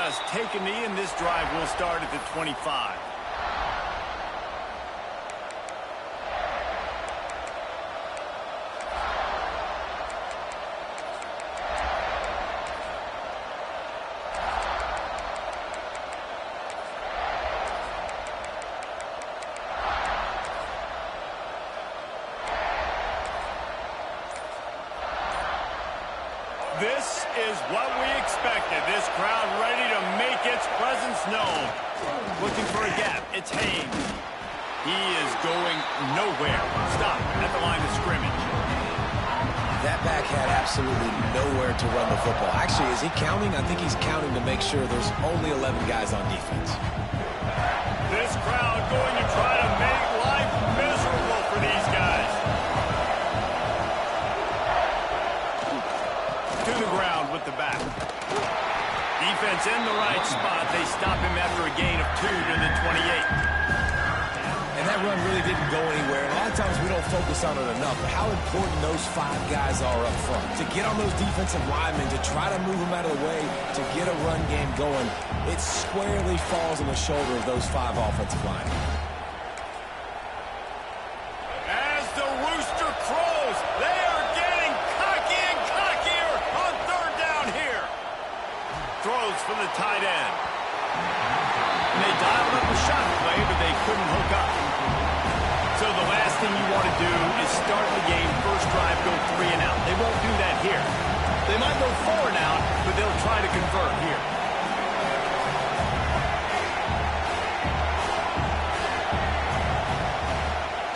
just take a knee, and this drive will start at the 25. This is what we expected. This crowd ready to make its presence known. Looking for a gap. It's Haynes. He is going nowhere. Stop at the line of scrimmage. That back had absolutely nowhere to run the football. Actually, is he counting? I think he's counting to make sure there's only 11 guys on defense. This crowd going to try to make life miserable for these guys. To the ground with the back. Defense in the right spot. They stop him after a gain of 2 to the 28. And that run really didn't go anywhere. A lot of times we don't focus on it enough, but how important those 5 guys are up front. To get on those defensive linemen, to try to move them out of the way, to get a run game going, it squarely falls on the shoulder of those 5 offensive linemen. As the rooster crows, they are getting cocky and cockier on third down here. Throws for the tight end. And they dialed up a shot play, but they couldn't hook up. So the last thing you want to do is start the game, first drive, go 3 and out. They won't do that here. They might go 4 and out, but they'll try to convert here.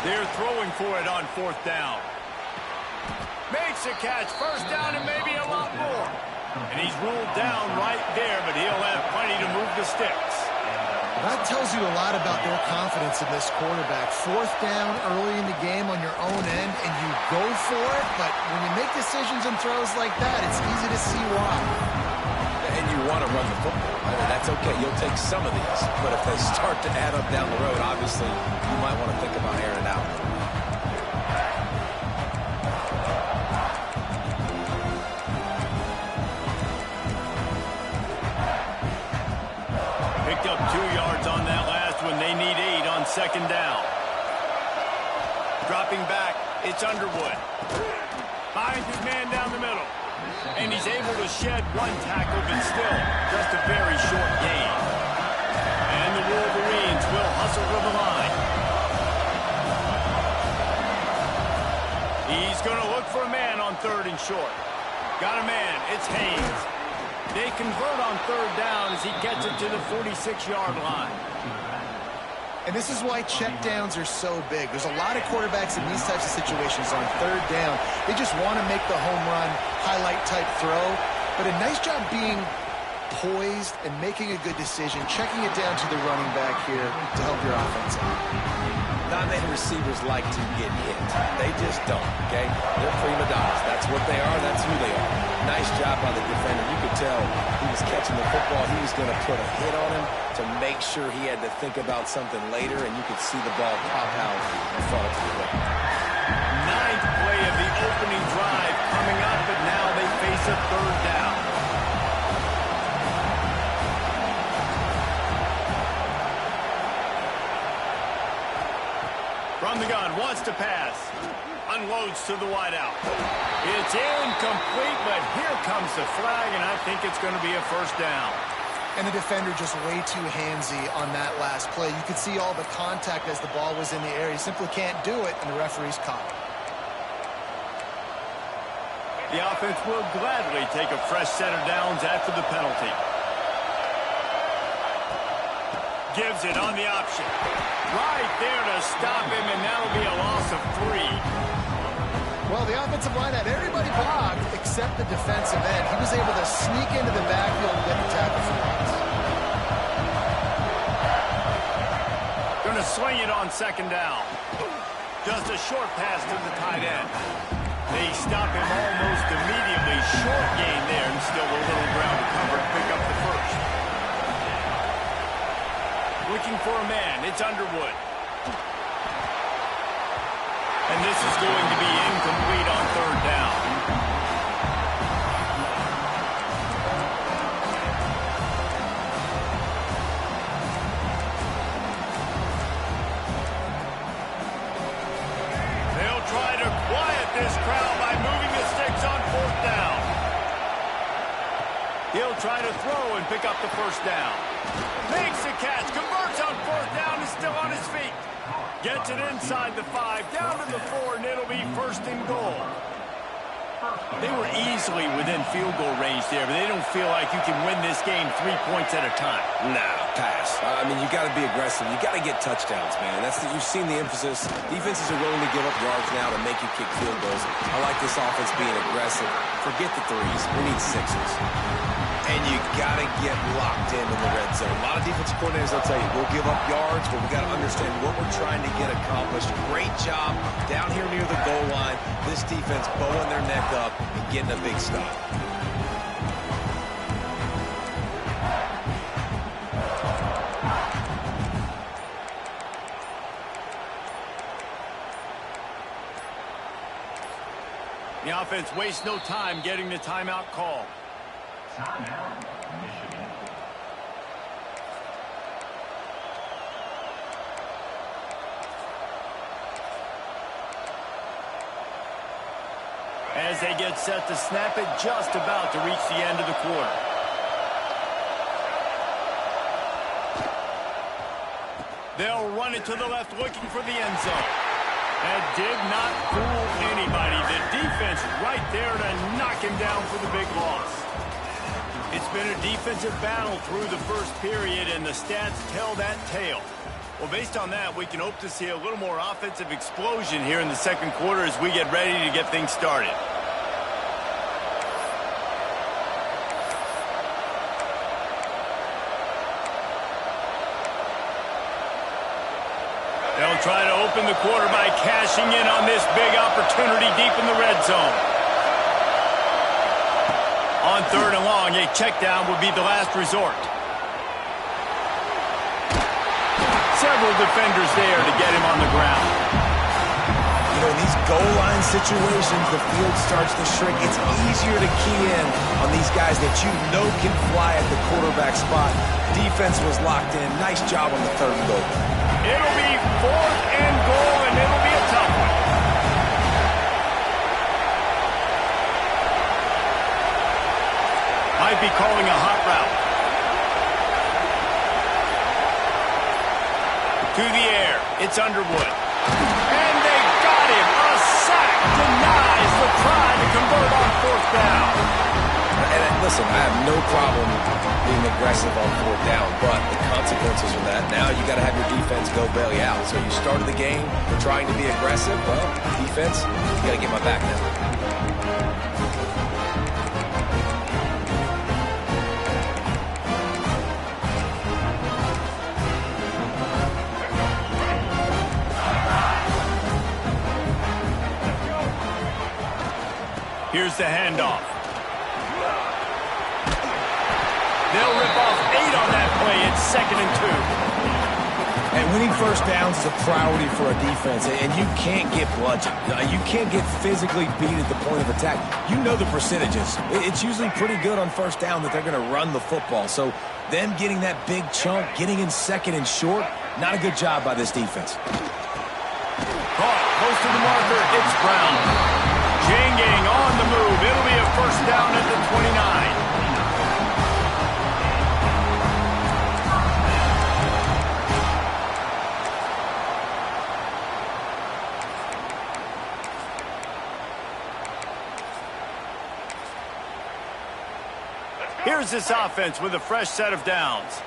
They're throwing for it on 4th down. Makes a catch, first down, and maybe a lot more. And he's ruled down right there, but he'll have plenty to move the sticks. That tells you a lot about their confidence in this quarterback. 4th down early in the game on your own end, and you go for it, but when you make decisions and throws like that, it's easy to see why. And you want to run the football. I mean, that's okay. You'll take some of these, but if they start to add up down the road, obviously, you might want to think about airing it out. Picked up 2 yards on that last one. They need 8 on 2nd down. Dropping back, it's Underwood. Finds his man down the middle. And he's able to shed 1 tackle, but still just a very short gain. And the Wolverines will hustle to the line. He's going to look for a man on 3rd and short. Got a man. It's Haynes. They convert on 3rd down as he gets it to the 46-yard line. And this is why checkdowns are so big. There's a lot of quarterbacks in these types of situations on 3rd down. They just want to make the home run, highlight-type throw. But a nice job being poised and making a good decision, checking it down to the running back here to help your offense out. Not many receivers like to get hit. They just don't, okay? They're prima donnas. That's what they are. That's who they are. Nice job by the defender. You could tell he was catching the football. He was going to put a hit on him to make sure he had to think about something later, and you could see the ball pop out and fall to the ground. 9th play of the opening drive coming up, but now they face a 3rd down. From the gun, wants to pass. Unloads to the wideout. It's incomplete, but here comes the flag, and I think it's going to be a 1st down. And the defender just way too handsy on that last play. You could see all the contact as the ball was in the air. He simply can't do it, and the referee's caught it. The offense will gladly take a fresh set of downs after the penalty. Gives it on the option. Right there to stop him, and that'll be a loss of 3. Well, the offensive line had everybody blocked except the defensive end. He was able to sneak into the backfield and get the tackle for loss. Going to swing it on 2nd down. Just a short pass to the tight end. They stop him almost immediately. Short gain there, and still a little ground to cover to pick up the 1st. Looking for a man. It's Underwood. And this is going to be incomplete on 3rd down. this crowd by moving the sticks on 4th down. He'll try to throw and pick up the 1st down. Makes the catch, converts on 4th down, is still on his feet. Gets it inside the 5, down to the 4, and it'll be 1st and goal. They were easily within field goal range there, but they don't feel like you can win this game 3 points at a time. No, pass. I mean, you got to be aggressive. You got to get touchdowns, man. You've seen the emphasis. Defenses are willing to give up yards now to make you kick field goals. I like this offense being aggressive. Forget the threes. We need 6s. And you got to get locked in the red zone. A lot of defensive coordinators, they'll tell you, we'll give up yards, but we got to understand what we're trying to get accomplished. Great job down here near the goal line. This defense bowing their neck up and getting a big stop. The offense wastes no time getting the timeout call. Timeout, Michigan. As they get set to snap it, just about to reach the end of the quarter. They'll run it to the left, looking for the end zone. That did not fool anybody. The defense right there to knock him down for the big loss. It's been a defensive battle through the first period, and the stats tell that tale. Well, based on that, we can hope to see a little more offensive explosion here in the second quarter as we get ready to get things started. They'll try to open the quarter by cashing in on this big opportunity deep in the red zone. On 3rd and long, a check down would be the last resort. Several defenders there to get him on the ground. You know, in these goal line situations, the field starts to shrink. It's easier to key in on these guys that you know can fly at the quarterback spot. Defense was locked in. Nice job on the 3rd and goal. It'll be 4th and goal, and it'll be a tough one. Might be calling a hot route. To the air. It's Underwood. And they got him. A sack denies the try to convert on 4th down. And listen, I have no problem being aggressive on 4th down, but the consequences of that, now you got to have your defense go bail you out. So you started the game, we're trying to be aggressive. Well, defense, you got to get my back now. Here's the handoff. They'll rip off 8 on that play. It's 2nd and 2. And winning 1st downs is a priority for a defense, and you can't get bludgeoned. You can't get physically beat at the point of attack. You know the percentages. It's usually pretty good on 1st down that they're going to run the football. So them getting that big chunk, getting in 2nd and short, not a good job by this defense. Caught close to the marker. It's Brown. Janging on the move. It'll be a 1st down at the 29. Here's this offense with a fresh set of downs.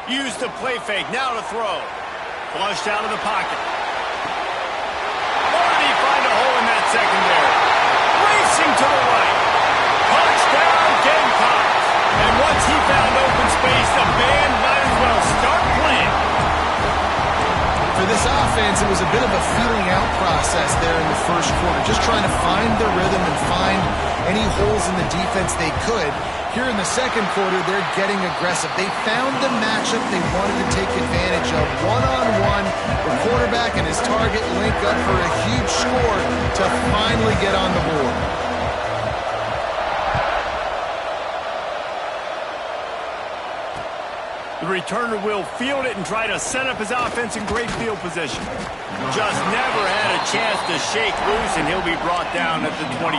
Use the play fake. Now to throw. Flushed out of the pocket. Or did he find a hole in that secondary? Racing to the right. Touchdown, Gamecocks. And once he found open space, the band might as well start playing. For this offense, it was a bit of a feeling out process there in the first quarter, just trying to find their rhythm and find any holes in the defense they could. Here in the second quarter, they're getting aggressive. They found the matchup they wanted to take advantage of. One-on-one, the quarterback and his target link up for a huge score to finally get on the board. The returner will field it and try to set up his offense in great field position. Just never had a chance to shake loose, and he'll be brought down at the 24.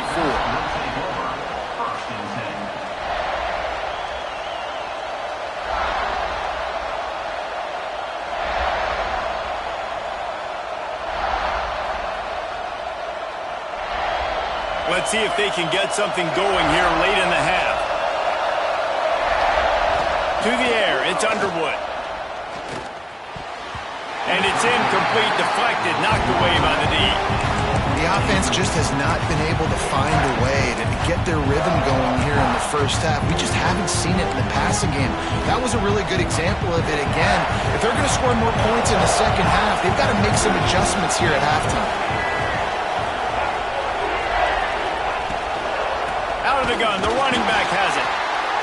Let's see if they can get something going here late in the half. To the air, it's Underwood. And it's incomplete, deflected, knocked away by the D. The offense just has not been able to find a way to get their rhythm going here in the first half. We just haven't seen it in the passing game. That was a really good example of it again. If they're going to score more points in the second half, they've got to make some adjustments here at halftime. Out of the gun, the running back has it.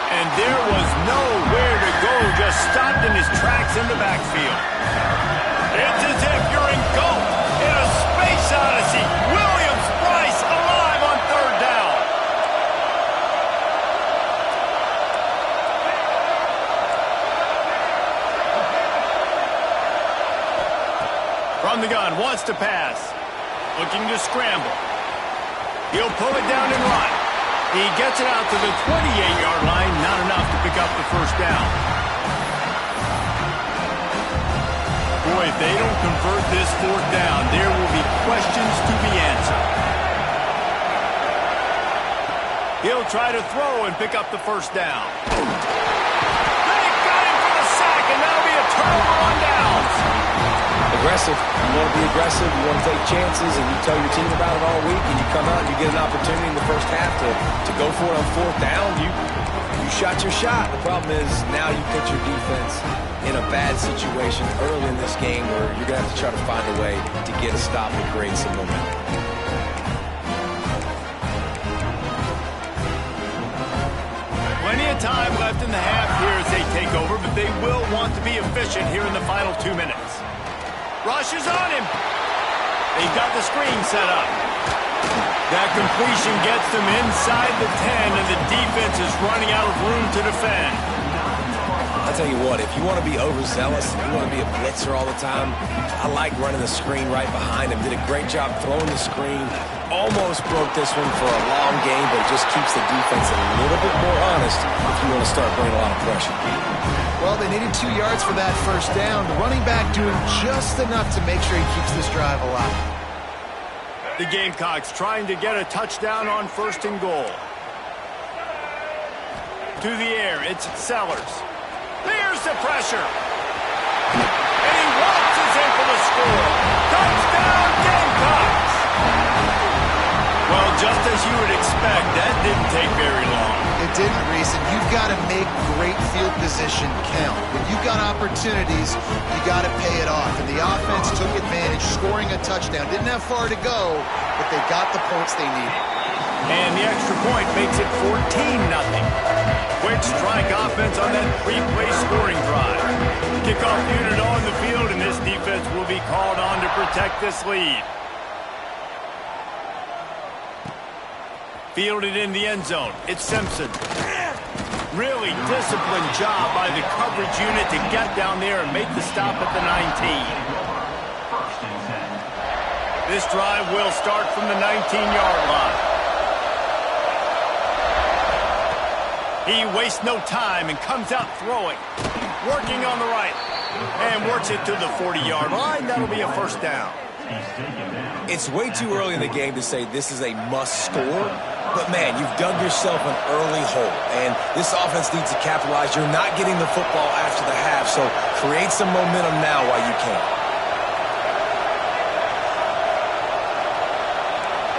And there was nowhere to go, just stopped in his tracks in the backfield. It's as if you're engulfed in a space odyssey. Williams-Brice alive on third down. From the gun, wants to pass. Looking to scramble. He'll pull it down and run. He gets it out to the 28-yard line, not enough to pick up the first down. Boy, if they don't convert this fourth down, there will be questions to be answered. He'll try to throw and pick up the first down. They got him for the sack, and that'll be a turnover on downs. Aggressive. You want to be aggressive. You want to take chances, and you tell your team about it all week, and you come out and you get an opportunity in the first half to go for it on fourth down. You shot your shot. The problem is now you put your defense in a bad situation early in this game where you're going to have to try to find a way to get a stop and create some momentum. Plenty of time left in the half here as they take over, but they will want to be efficient here in the final 2 minutes. Rushes on him. They've got the screen set up. That completion gets them inside the 10, and the defense is running out of room to defend. I'll tell you what, if you want to be overzealous, if you want to be a blitzer all the time, I like running the screen right behind him. Did a great job throwing the screen. Almost broke this one for a long game, but it just keeps the defense a little bit more honest if you want to start bringing a lot of pressure. Well, they needed 2 yards for that first down. The running back doing just enough to make sure he keeps this drive alive. The Gamecocks trying to get a touchdown on first and goal. To the air, it's Sellers. There's the pressure. And he waltzes in for the score. Touchdown, Gamecocks! Well, just as you would expect, that didn't take very long. It didn't, Reese, and you've got to make great field position count. When you've got opportunities, you got to pay it off. And the offense took advantage, scoring a touchdown. Didn't have far to go, but they got the points they needed. And the extra point makes it 14-0. Quick strike offense on that three-play scoring drive. Kickoff unit on the field, and this defense will be called on to protect this lead. Fielded in the end zone. It's Simpson. Really disciplined job by the coverage unit to get down there and make the stop at the 19. This drive will start from the 19-yard line. He wastes no time and comes out throwing. Working on the right. And works it to the 40-yard line. That'll be a first down. It's way too early in the game to say this is a must score. But, man, you've dug yourself an early hole, and this offense needs to capitalize. You're not getting the football after the half, so create some momentum now while you can.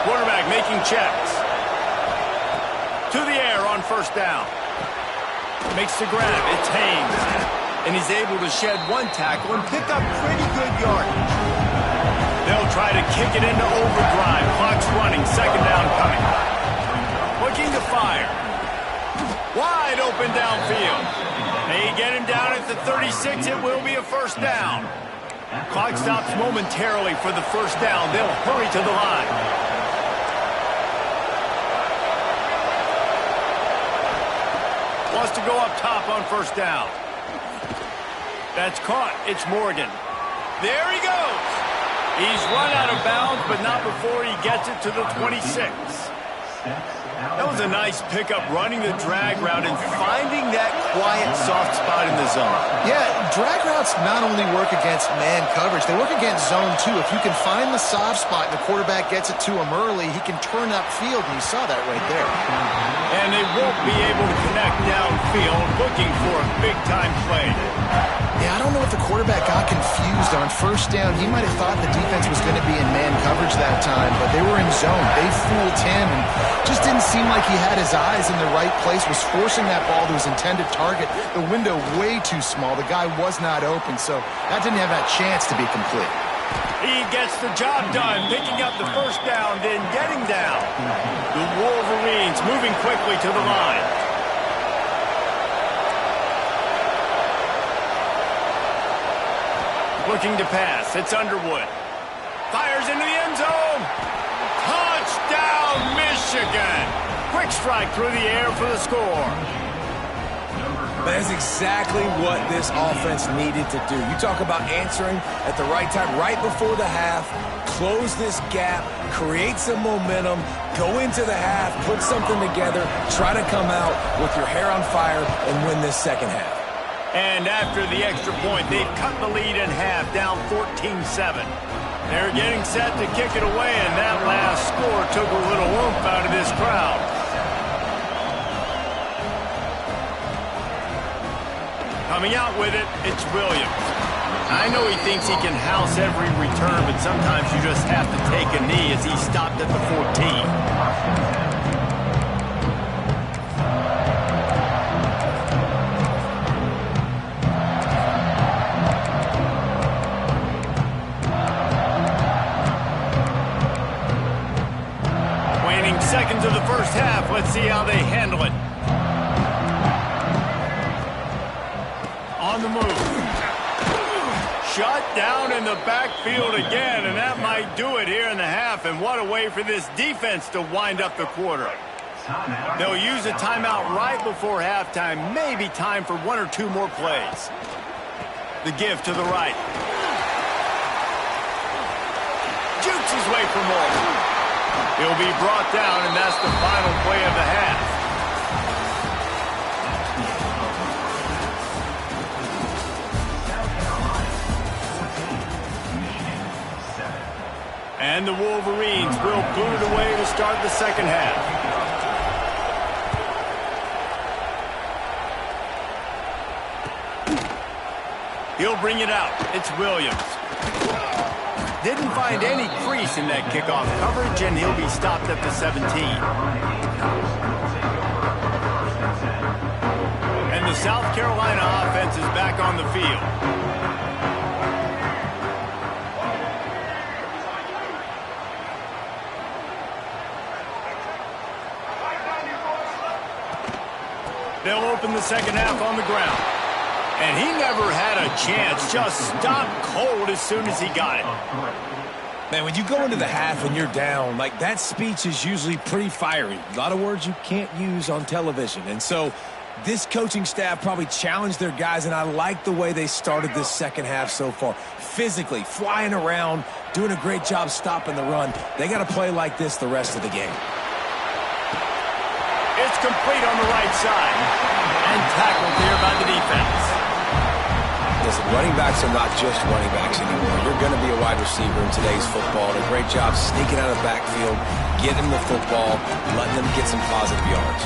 Quarterback making checks. To the air on first down. Makes the grab. It's Haynes. And he's able to shed one tackle and pick up pretty good yardage. They'll try to kick it into overdrive. Clock's running. Second down coming. Looking to fire. Wide open downfield. They get him down at the 36. It will be a first down. Clock stops momentarily for the first down. They'll hurry to the line. Wants to go up top on first down. That's caught. It's Morgan. There he goes. He's run out of bounds, but not before he gets it to the 26. That was a nice pickup, running the drag route and finding that quiet, soft spot in the zone. Yeah, drag routes not only work against man coverage, they work against zone too. If you can find the soft spot and the quarterback gets it to him early, he can turn upfield, and you saw that right there. And they won't be able to connect downfield, looking for a big-time play. Yeah, I don't know if the quarterback got confused on first down. He might have thought the defense was going to be in man coverage that time, but they were in zone. They fooled him and just didn't seem like he had his eyes in the right place, was forcing that ball to his intended target. The window way too small. The guy was not open, so that didn't have that chance to be complete. He gets the job done, picking up the first down, then getting down. The Wolverines moving quickly to the line. Looking to pass. It's Underwood. Fires into the end zone. Touchdown, Michigan. Quick strike through the air for the score. That's exactly what this offense needed to do. You talk about answering at the right time, right before the half, close this gap, create some momentum, go into the half, put something together, try to come out with your hair on fire and win this second half. And after the extra point, they've cut the lead in half, down 14-7. They're getting set to kick it away, and that last score took a little oomph out of this crowd. Coming out with it, it's Williams. I know he thinks he can house every return, but sometimes you just have to take a knee as he stopped at the 14. Seconds of the first half. Let's see how they handle it. On the move. Shut down in the backfield again, and that might do it here in the half. And what a way for this defense to wind up the quarter. They'll use a timeout right before halftime. Maybe time for one or two more plays. The give to the right. Jukes his way for more. He'll be brought down, and that's the final play of the half. And the Wolverines will boot it away to start the second half. He'll bring it out. It's Williams. Didn't find any crease in that kickoff coverage, and he'll be stopped at the 17. And the South Carolina offense is back on the field. They'll open the second half on the ground. And he never had a chance, just stopped cold as soon as he got it. Man, when you go into the half and you're down, like that speech is usually pretty fiery. A lot of words you can't use on television. And so this coaching staff probably challenged their guys, and I like the way they started this second half so far. Physically, flying around, doing a great job stopping the run. They got to play like this the rest of the game. It's complete on the right side. And tackled here by the defense. Listen, running backs are not just running backs anymore. You're going to be a wide receiver in today's football. And a great job sneaking out of the backfield, getting them the football, letting them get some positive yards.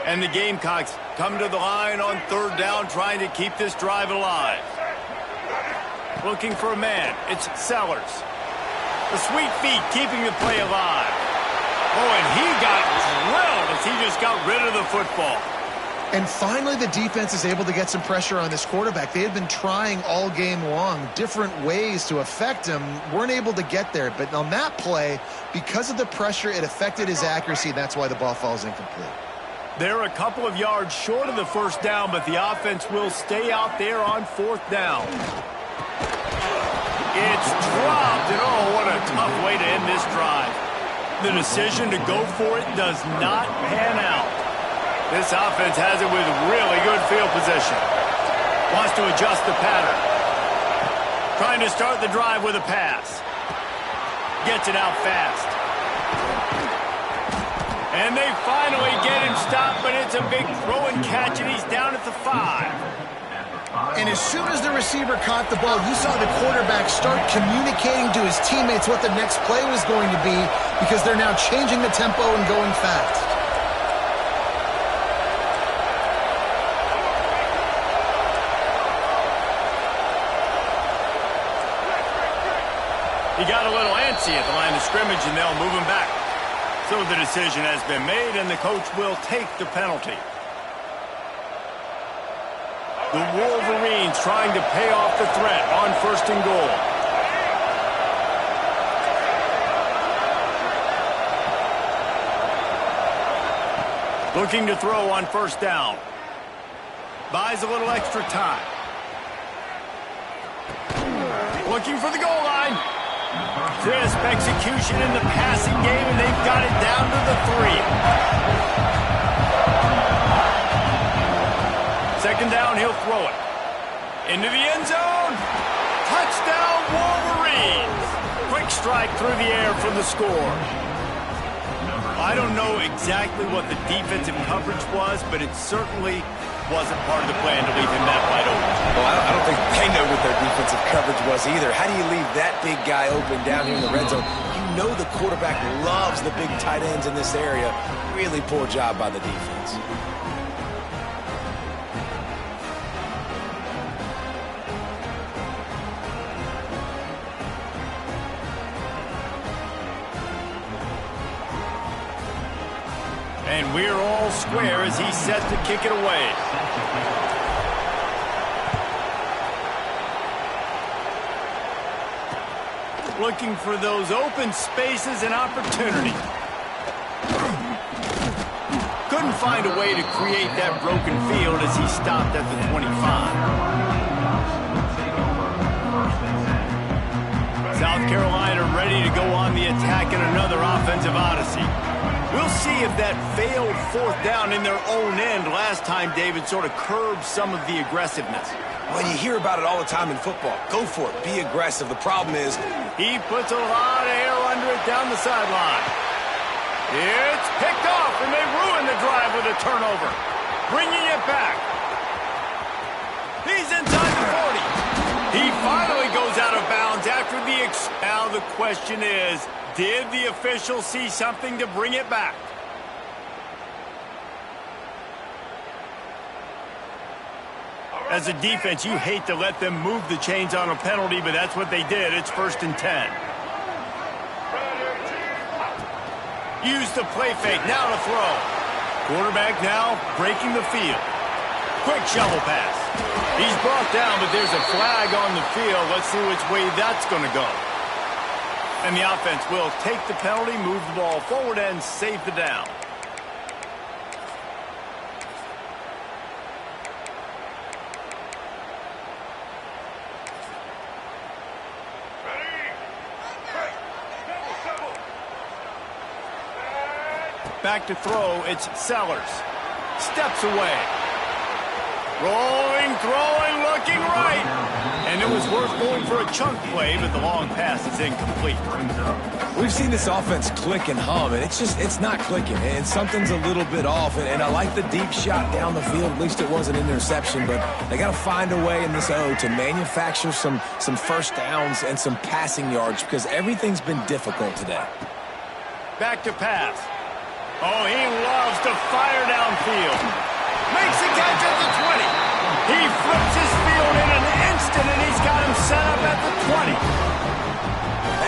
And the Gamecocks come to the line on third down, trying to keep this drive alive. Looking for a man. It's Sellers. The sweet feet keeping the play alive. Oh, and he got drilled as he just got rid of the football. And finally, the defense is able to get some pressure on this quarterback. They had been trying all game long, different ways to affect him, weren't able to get there. But on that play, because of the pressure, it affected his accuracy, and that's why the ball falls incomplete. They're a couple of yards short of the first down, but the offense will stay out there on fourth down. It's dropped, and oh, what a tough way to end this drive. The decision to go for it does not pan out. This offense has it with really good field position. Wants to adjust the pattern. Trying to start the drive with a pass. Gets it out fast. And they finally get him stopped, but it's a big throw and catch, and he's down at the 5. And as soon as the receiver caught the ball, you saw the quarterback start communicating to his teammates what the next play was going to be, because they're now changing the tempo and going fast. He got a little antsy at the line of scrimmage, and they'll move him back. So the decision has been made, and the coach will take the penalty. The Wolverines trying to pay off the threat on 1st and goal. Looking to throw on 1st down. Buys a little extra time. Looking for the goal line. Crisp execution in the passing game, and they've got it down to the 3. 2nd down, he'll throw it. Into the end zone. Touchdown, Wolverines. Quick strike through the air for the score. I don't know exactly what the defensive coverage was, but it certainly wasn't part of the plan to leave him that wide open. Well, I don't think they know what their defensive coverage was either. How do you leave that big guy open down here in the red zone? You know the quarterback loves the big tight ends in this area. Really poor job by the defense. And we're all square as he's set to kick it away. Looking for those open spaces and opportunity. Couldn't find a way to create that broken field as he stopped at the 25. South Carolina ready to go on the attack in another offensive odyssey. We'll see if that failed 4th down in their own end last time, David, sort of curbed some of the aggressiveness. Well, you hear about it all the time in football. Go for it. Be aggressive. The problem is he puts a lot of air under it down the sideline. It's picked off, and they ruin the drive with a turnover. Bringing it back. He's inside the 40. He finally goes out of bounds after the now the question is, did the official see something to bring it back? As a defense, you hate to let them move the chains on a penalty, but that's what they did. It's 1st and 10. Use the play fake. Now to throw. Quarterback now breaking the field. Quick shovel pass. He's brought down, but there's a flag on the field. Let's see which way that's going to go. And the offense will take the penalty, move the ball forward, and save the down. Back to throw, it's Sellers. Steps away. Rolling, throwing, looking right. And it was worth going for a chunk play, but the long pass is incomplete. we've seen this offense click and hum, and it's not clicking, and something's a little bit off. And I like the deep shot down the field. At least it wasn't an interception, but they got to find a way in this O to manufacture some first downs and some passing yards because everything's been difficult today. Back to pass. Oh, he loves to fire downfield. Makes the catch at the 20. He flips his field in an instant, and he's got him set up at the 20.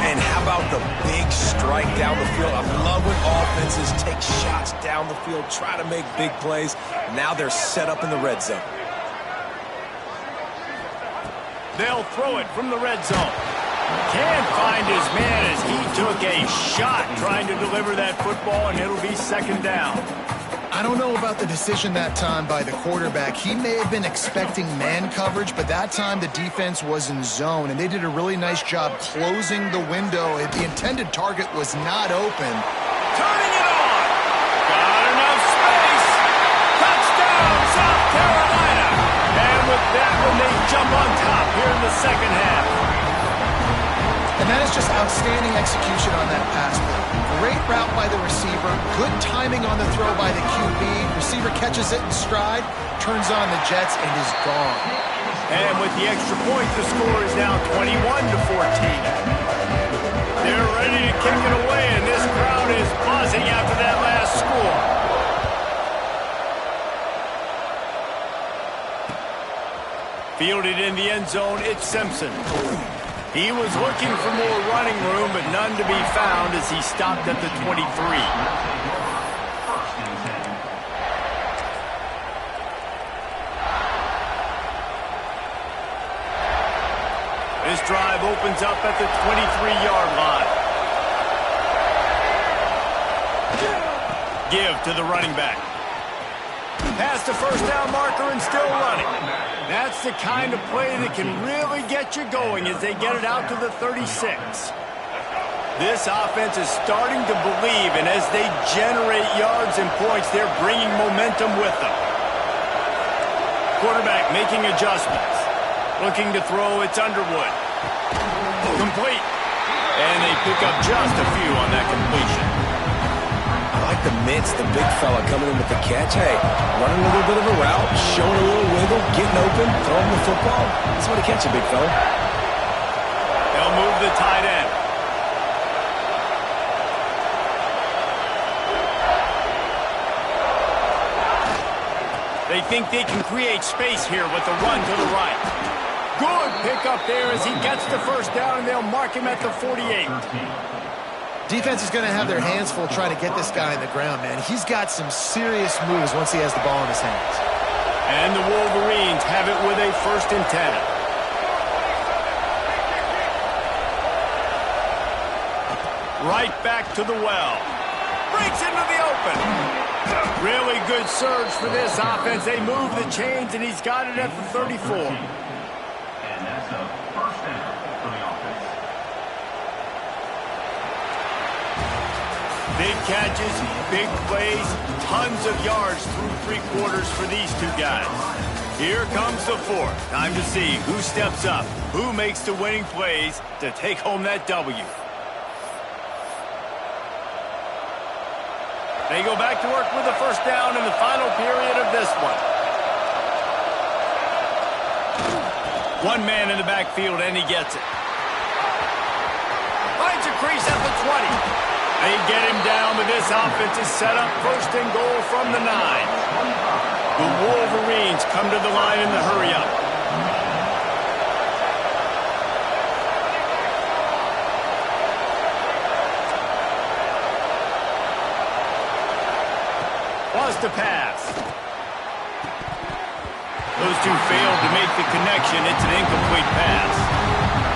And how about the big strike down the field? I love when offenses take shots down the field, try to make big plays. Now they're set up in the red zone. They'll throw it from the red zone. Can't find his man as he took a shot trying to deliver that football, and it'll be second down. I don't know about the decision that time by the quarterback. He may have been expecting man coverage, but that time the defense was in zone, and they did a really nice job closing the window. The intended target was not open, with that when they jump on top here in the second half. And that is just outstanding execution on that pass play. Great route by the receiver, good timing on the throw by the QB. Receiver catches it in stride, turns on the jets, and is gone. And with the extra point, the score is now 21-14. They're ready to kick it away, and this crowd is buzzing after that last score. Fielded in the end zone, it's Simpson. He was looking for more running room, but none to be found as he stopped at the 23. This drive opens up at the 23-yard line. Give to the running back. Past the first down marker and still running. That's the kind of play that can really get you going as they get it out to the 36. This offense is starting to believe, and as they generate yards and points, they're bringing momentum with them. Quarterback making adjustments. Looking to throw, it's Underwood. Complete. And they pick up just a few on that completion. I like the mitts, the big fella coming in with the catch. Hey, running a little bit of a route, showing a little wiggle, getting open, throwing the football. That's what he catch you, big fella. They'll move the tight end. They think they can create space here with the run to the right. Good pickup there as he gets the first down, and they'll mark him at the 48. Defense is going to have their hands full trying to get this guy on the ground, man. He's got some serious moves once he has the ball in his hands. And the Wolverines have it with a 1st and 10. Right back to the well. Breaks into the open. Really good surge for this offense. They move the chains, and he's got it at the 34. And that's a first down for the offense. Big catches, big plays, tons of yards through 3 quarters for these two guys. Here comes the 4th. Time to see who steps up, who makes the winning plays to take home that W. They go back to work with the first down in the final period of this one. One man in the backfield, and he gets it. Finds a crease at the 20. They get him down, but this offense is set up 1st and goal from the 9. The Wolverines come to the line in the hurry-up. Wants to pass. Those two failed to make the connection. It's an incomplete pass.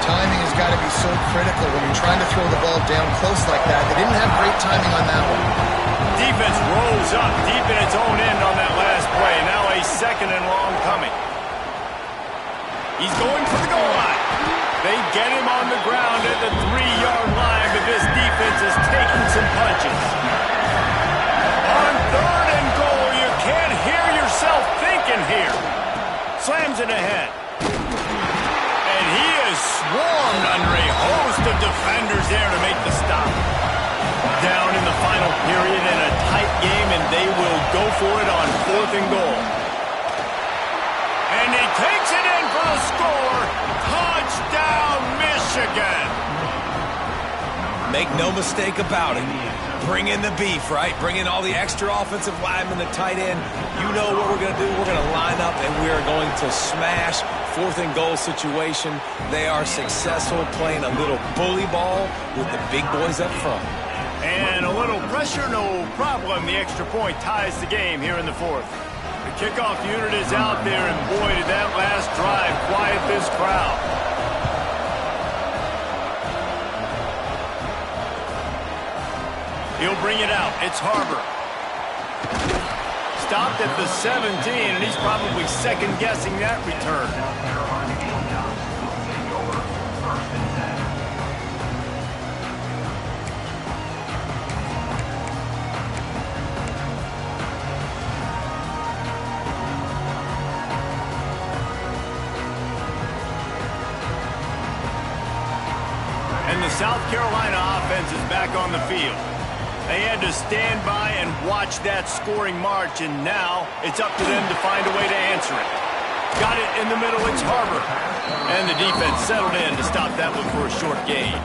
Timing has got to be so critical when you're trying to throw the ball down close like that. They didn't have great timing on that one. Defense rolls up deep in its own end on that last play. Now a 2nd and long coming. He's going for the goal line. They get him on the ground at the 3-yard line, but this defense is taking some punches. On 3rd and goal, you can't hear yourself thinking here. Slams it ahead. And he is swarmed under a host of defenders there to make the stop. Down in the final period in a tight game, and they will go for it on 4th and goal. And he takes it in for the score. Touchdown, Michigan. Make no mistake about it. Bring in the beef, right? Bring in all the extra offensive linemen, the tight end. You know what we're going to do. We're going to line up, and we are going to smash 4th and goal situation. They are successful playing a little bully ball with the big boys up front. And a little pressure, no problem. The extra point ties the game here in the 4th. The kickoff unit is out there, and boy, did that last drive quiet this crowd. He'll bring it out. It's Harbor. Stopped at the 17, and he's probably second-guessing that return. South Carolina offense is back on the field. They had to stand by and watch that scoring march, and now it's up to them to find a way to answer it. Got it in the middle, it's Harbor. And the defense settled in to stop that one for a short gain.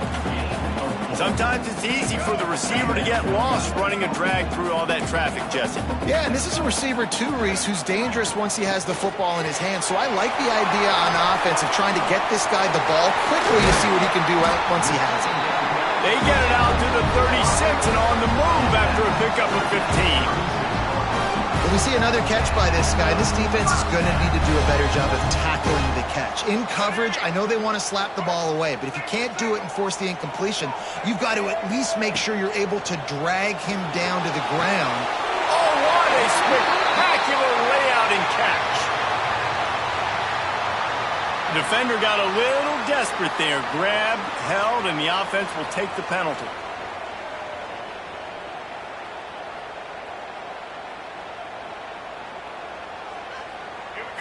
Sometimes it's easy for the receiver to get lost running a drag through all that traffic, Jesse. Yeah, and this is a receiver too, Reese, who's dangerous once he has the football in his hands. So I like the idea on offense of trying to get this guy the ball quickly to see what he can do once he has it. They get it out to the 36 and on the move after a pickup of 15. When we see another catch by this guy, this defense is going to need to do a better job of tackling the catch. In coverage, I know they want to slap the ball away, but if you can't do it and force the incompletion, you've got to at least make sure you're able to drag him down to the ground. Oh, what a spectacular layout and catch. The defender got a little desperate there. Grabbed, held, and the offense will take the penalty.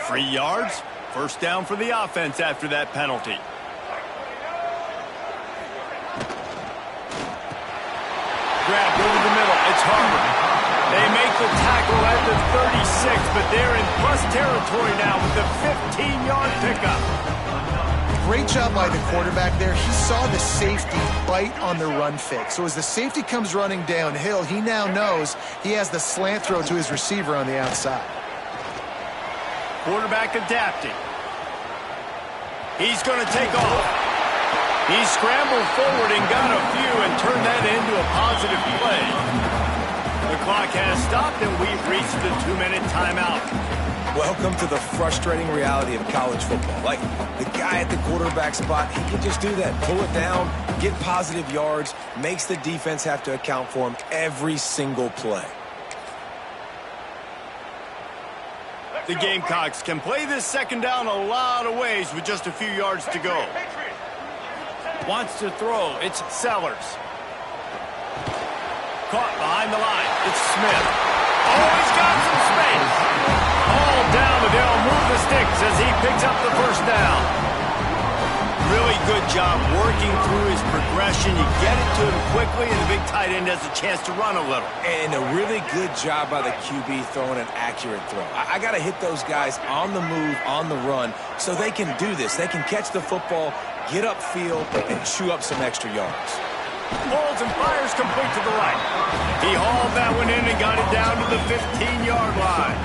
Free yards. First down for the offense after that penalty. Grabbed over the middle. It's Harbor. They make the tackle at the 36, but they're in plus territory now with the 15-yard pickup. Great job by the quarterback there. He saw the safety bite on the run fake. So as the safety comes running downhill, he now knows he has the slant throw to his receiver on the outside. Quarterback adapting. He's going to take off. He scrambled forward and got a few and turned that into a positive play. The clock has stopped and we've reached the 2-minute timeout. Welcome to the frustrating reality of college football. Like, the guy at the quarterback spot, he can just do that. Pull it down, get positive yards, makes the defense have to account for him every single play. The Gamecocks can play this second down a lot of ways with just a few yards to go. Wants to throw. It's Sellers. Caught behind the line. It's Smith. Oh, he's got some space. All down, but they'll move the sticks as he picks up the first down. Really good job working through his progression. You get it to him quickly, and the big tight end has a chance to run a little. And a really good job by the QB throwing an accurate throw. I got to hit those guys on the move, on the run, so they can do this. They can catch the football, get upfield, and chew up some extra yards. Pulls and fires complete to the right. He hauled that one in and got it down to the 15-yard line.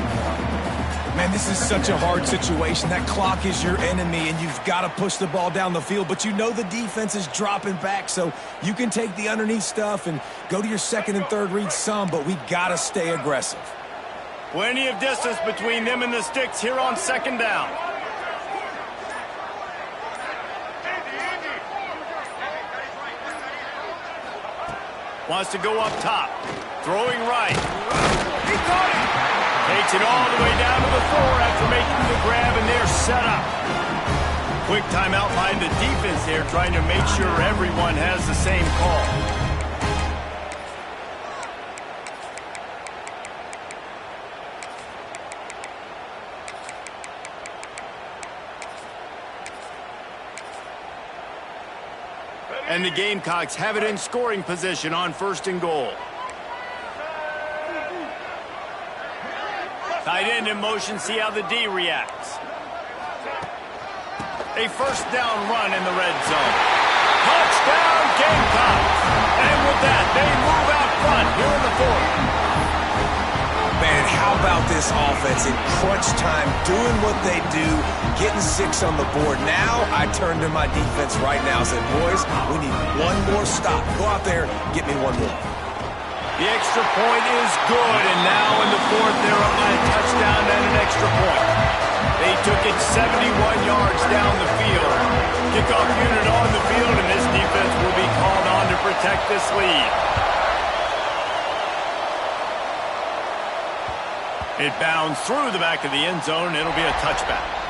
Man, this is such a hard situation. That clock is your enemy, and you've got to push the ball down the field. But you know the defense is dropping back, so you can take the underneath stuff and go to your second and third read some, but we got to stay aggressive. Plenty of distance between them and the sticks here on second down. Wants to go up top. Throwing right. He caught it. Takes it all the way down to the 4 after making the grab, and they're set up. Quick timeout by the defense there, trying to make sure everyone has the same call. And the Gamecocks have it in scoring position on 1st and goal. Tight end in motion, see how the D reacts. A first down run in the red zone. Touchdown, Gamecocks! And with that, they move out front here in the 4th. Man, how about this offense in crunch time, doing what they do, getting 6 on the board. Now, I turn to my defense right now and said, boys, we need one more stop. Go out there, get me one more. The extra point is good, and now in the 4th, they're up by a touchdown and an extra point. They took it 71 yards down the field. Kickoff unit on the field, and this defense will be called on to protect this lead. It bounds through the back of the end zone, and it'll be a touchback.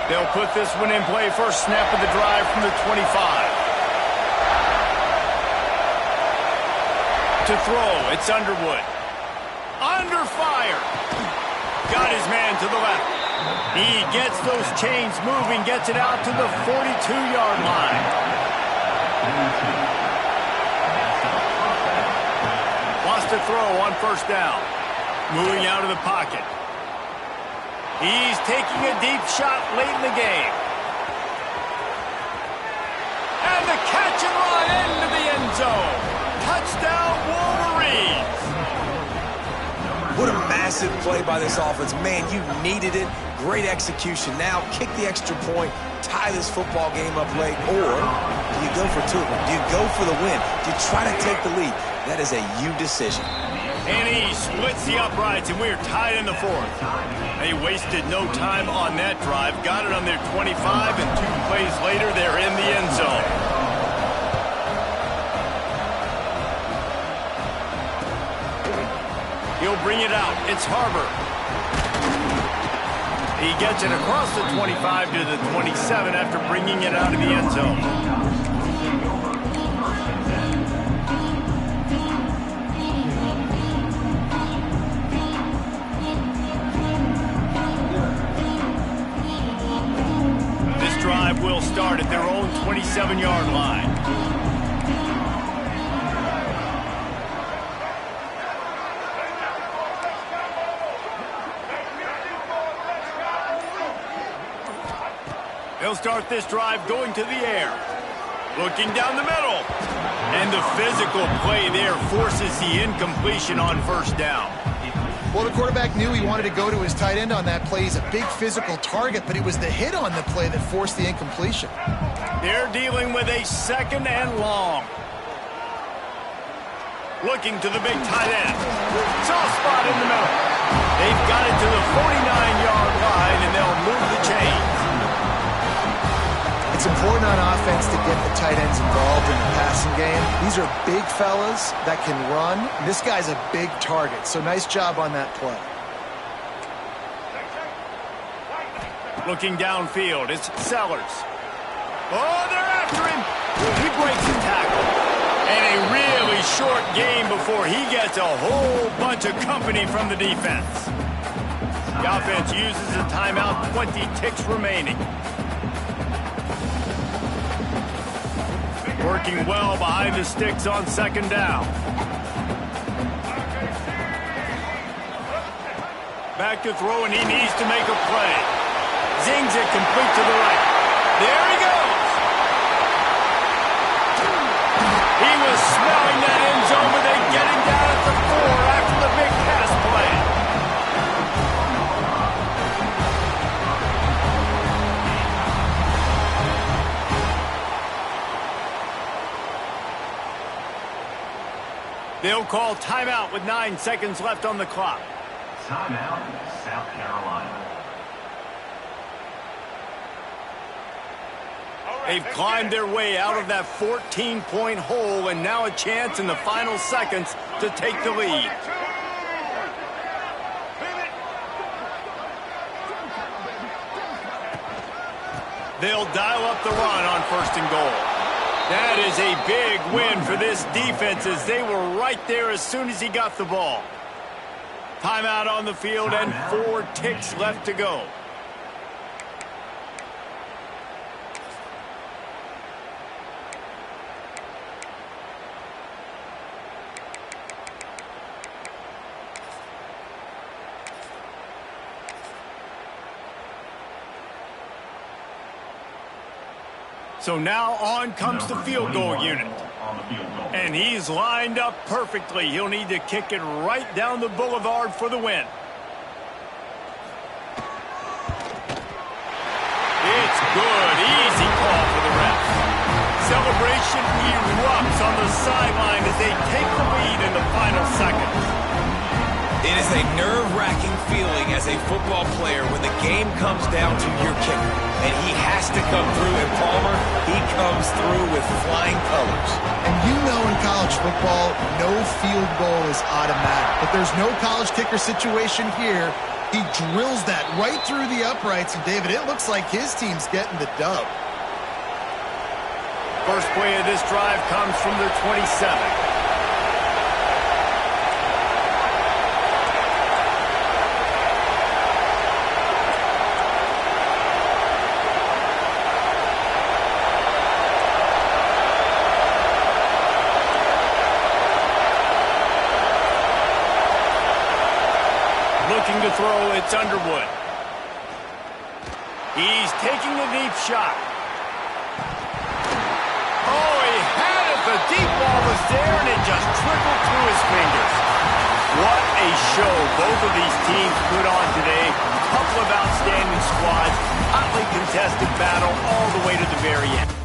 They'll put this one in play. First snap of the drive from the 25. to throw. It's Underwood. Under fire. Got his man to the left. He gets those chains moving, gets it out to the 42-yard line. Lost a throw on first down. Moving out of the pocket. He's taking a deep shot late in the game. And the catch and run into the end zone. Touchdown, Wolverines. What a massive play by this offense. Man, you needed it. Great execution. Now kick the extra point, tie this football game up late, or do you go for two? Do you go for the win? Do you try to take the lead? That is a you decision. And he splits the uprights, and we're tied in the fourth. They wasted no time on that drive. Got it on their 25, and 2 plays later, they're in the end zone. He'll bring it out. It's Harbor. He gets it across the 25 to the 27 after bringing it out of the end zone. This drive will start at their own 27-yard line. They'll start this drive going to the air. Looking down the middle. And the physical play there forces the incompletion on first down. Well, the quarterback knew he wanted to go to his tight end on that play. He's a big physical target, but it was the hit on the play that forced the incompletion. They're dealing with a second and long. Looking to the big tight end. Soft spot in the middle. They've got it to the 49-yard line, and they'll move the chains. It's important on offense to get the tight ends involved in the passing game. These are big fellas that can run. This guy's a big target, so nice job on that play. Looking downfield, it's Sellers. Oh, they're after him. He breaks the tackle. And a really short game before he gets a whole bunch of company from the defense. The offense uses a timeout, 20 ticks remaining. Working well behind the sticks on second down. Back to throw, and he needs to make a play. Zings it complete to the right. There he goes. He was smelling that end zone, but they get him down at the 4 after the big pass play. They'll call timeout with 9 seconds left on the clock. Timeout, South Carolina. They've climbed their way out of that 14-point hole, and now a chance in the final seconds to take the lead. They'll dial up the run on first and goal. That is a big win for this defense, as they were right there as soon as he got the ball. Timeout on the field and 4 ticks left to go. So now on comes the field goal unit. And he's lined up perfectly. He'll need to kick it right down the boulevard for the win. It's good. Easy call for the refs. Celebration erupts on the sideline as they take the lead in the final seconds. It is a nerve-wracking feeling as a football player when the game comes down to your kicker. And he has to come through. And Palmer, he comes through with flying colors. And you know in college football, no field goal is automatic. But there's no college kicker situation here. He drills that right through the uprights. And, David, it looks like his team's getting the dub. First play of this drive comes from their 27. It's Underwood. He's taking the deep shot. Oh, he had it. The deep ball was there, and it just trickled through his fingers. What a show both of these teams put on today. A couple of outstanding squads. Hotly contested battle all the way to the very end.